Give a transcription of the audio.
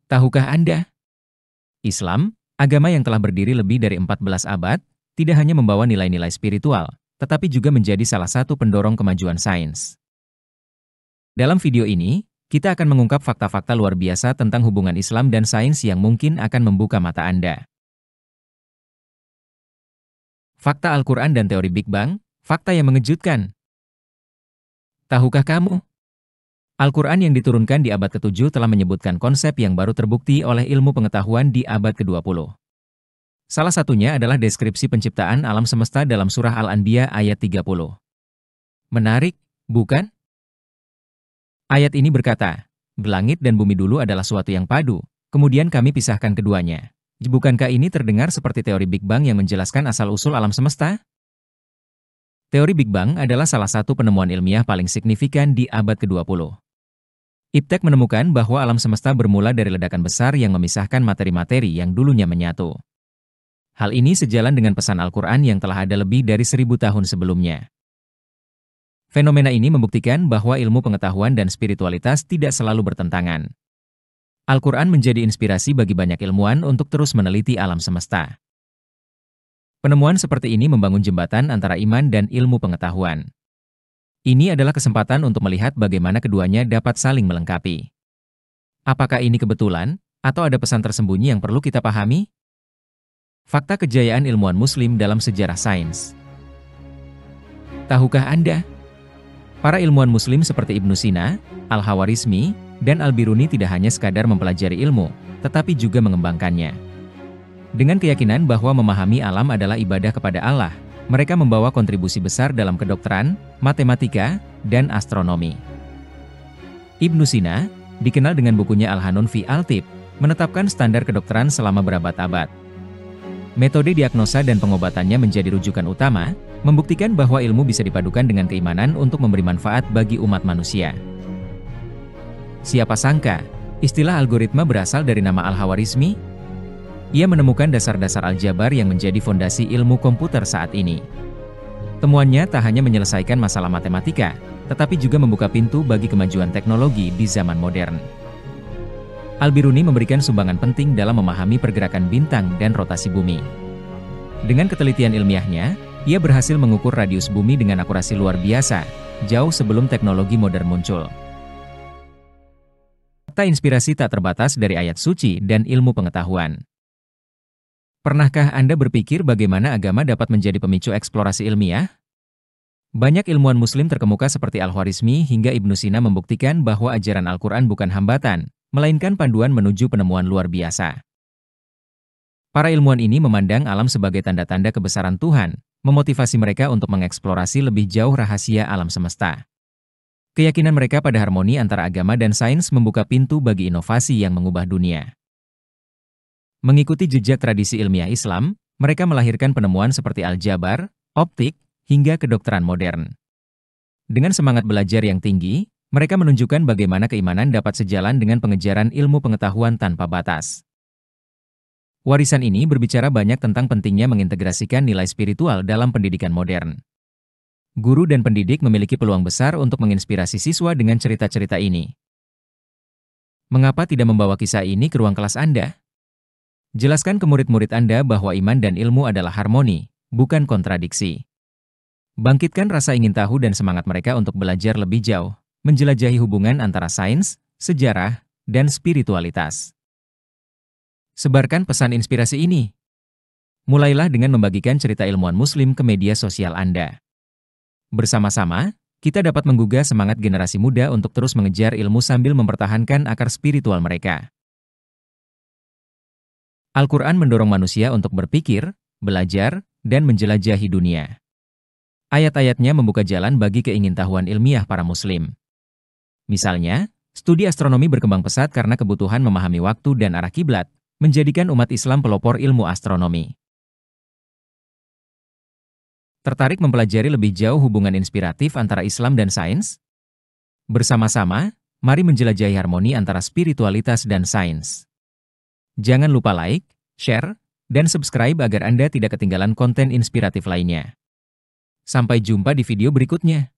Tahukah Anda? Islam, agama yang telah berdiri lebih dari 14 abad, tidak hanya membawa nilai-nilai spiritual, tetapi juga menjadi salah satu pendorong kemajuan sains. Dalam video ini, kita akan mengungkap fakta-fakta luar biasa tentang hubungan Islam dan sains yang mungkin akan membuka mata Anda. Fakta Al-Quran dan teori Big Bang, fakta yang mengejutkan. Tahukah kamu? Al-Quran yang diturunkan di abad ke-7 telah menyebutkan konsep yang baru terbukti oleh ilmu pengetahuan di abad ke-20. Salah satunya adalah deskripsi penciptaan alam semesta dalam surah Al-Anbiya ayat 30. Menarik, bukan? Ayat ini berkata, "Langit dan bumi dulu adalah suatu yang padu, kemudian kami pisahkan keduanya." Bukankah ini terdengar seperti teori Big Bang yang menjelaskan asal-usul alam semesta? Teori Big Bang adalah salah satu penemuan ilmiah paling signifikan di abad ke-20. Iptek menemukan bahwa alam semesta bermula dari ledakan besar yang memisahkan materi-materi yang dulunya menyatu. Hal ini sejalan dengan pesan Al-Quran yang telah ada lebih dari 1000 tahun sebelumnya. Fenomena ini membuktikan bahwa ilmu pengetahuan dan spiritualitas tidak selalu bertentangan. Al-Quran menjadi inspirasi bagi banyak ilmuwan untuk terus meneliti alam semesta. Penemuan seperti ini membangun jembatan antara iman dan ilmu pengetahuan. Ini adalah kesempatan untuk melihat bagaimana keduanya dapat saling melengkapi. Apakah ini kebetulan, atau ada pesan tersembunyi yang perlu kita pahami? Fakta kejayaan ilmuwan Muslim dalam sejarah sains. Tahukah Anda? Para ilmuwan Muslim seperti Ibnu Sina, Al-Khawarizmi, dan Al-Biruni tidak hanya sekadar mempelajari ilmu, tetapi juga mengembangkannya. Dengan keyakinan bahwa memahami alam adalah ibadah kepada Allah, mereka membawa kontribusi besar dalam kedokteran, matematika, dan astronomi. Ibnu Sina, dikenal dengan bukunya Al-Hanun fi Al-Tib, menetapkan standar kedokteran selama berabad-abad. Metode diagnosa dan pengobatannya menjadi rujukan utama, membuktikan bahwa ilmu bisa dipadukan dengan keimanan untuk memberi manfaat bagi umat manusia. Siapa sangka, istilah algoritma berasal dari nama Al-Khawarizmi? Ia menemukan dasar-dasar aljabar yang menjadi fondasi ilmu komputer saat ini. Temuannya tak hanya menyelesaikan masalah matematika, tetapi juga membuka pintu bagi kemajuan teknologi di zaman modern. Al-Biruni memberikan sumbangan penting dalam memahami pergerakan bintang dan rotasi bumi. Dengan ketelitian ilmiahnya, ia berhasil mengukur radius bumi dengan akurasi luar biasa, jauh sebelum teknologi modern muncul. Fakta inspirasi tak terbatas dari ayat suci dan ilmu pengetahuan. Pernahkah Anda berpikir bagaimana agama dapat menjadi pemicu eksplorasi ilmiah? Banyak ilmuwan Muslim terkemuka seperti Al-Khwarizmi hingga Ibnu Sina membuktikan bahwa ajaran Al-Quran bukan hambatan, melainkan panduan menuju penemuan luar biasa. Para ilmuwan ini memandang alam sebagai tanda-tanda kebesaran Tuhan, memotivasi mereka untuk mengeksplorasi lebih jauh rahasia alam semesta. Keyakinan mereka pada harmoni antara agama dan sains membuka pintu bagi inovasi yang mengubah dunia. Mengikuti jejak tradisi ilmiah Islam, mereka melahirkan penemuan seperti aljabar, optik, hingga kedokteran modern. Dengan semangat belajar yang tinggi, mereka menunjukkan bagaimana keimanan dapat sejalan dengan pengejaran ilmu pengetahuan tanpa batas. Warisan ini berbicara banyak tentang pentingnya mengintegrasikan nilai spiritual dalam pendidikan modern. Guru dan pendidik memiliki peluang besar untuk menginspirasi siswa dengan cerita-cerita ini. Mengapa tidak membawa kisah ini ke ruang kelas Anda? Jelaskan ke murid-murid Anda bahwa iman dan ilmu adalah harmoni, bukan kontradiksi. Bangkitkan rasa ingin tahu dan semangat mereka untuk belajar lebih jauh, menjelajahi hubungan antara sains, sejarah, dan spiritualitas. Sebarkan pesan inspirasi ini. Mulailah dengan membagikan cerita ilmuwan Muslim ke media sosial Anda. Bersama-sama, kita dapat menggugah semangat generasi muda untuk terus mengejar ilmu sambil mempertahankan akar spiritual mereka. Al-Quran mendorong manusia untuk berpikir, belajar, dan menjelajahi dunia. Ayat-ayatnya membuka jalan bagi keingintahuan ilmiah para Muslim. Misalnya, studi astronomi berkembang pesat karena kebutuhan memahami waktu dan arah kiblat, menjadikan umat Islam pelopor ilmu astronomi. Tertarik mempelajari lebih jauh hubungan inspiratif antara Islam dan sains? Bersama-sama, mari menjelajahi harmoni antara spiritualitas dan sains. Jangan lupa like, share, dan subscribe agar Anda tidak ketinggalan konten inspiratif lainnya. Sampai jumpa di video berikutnya.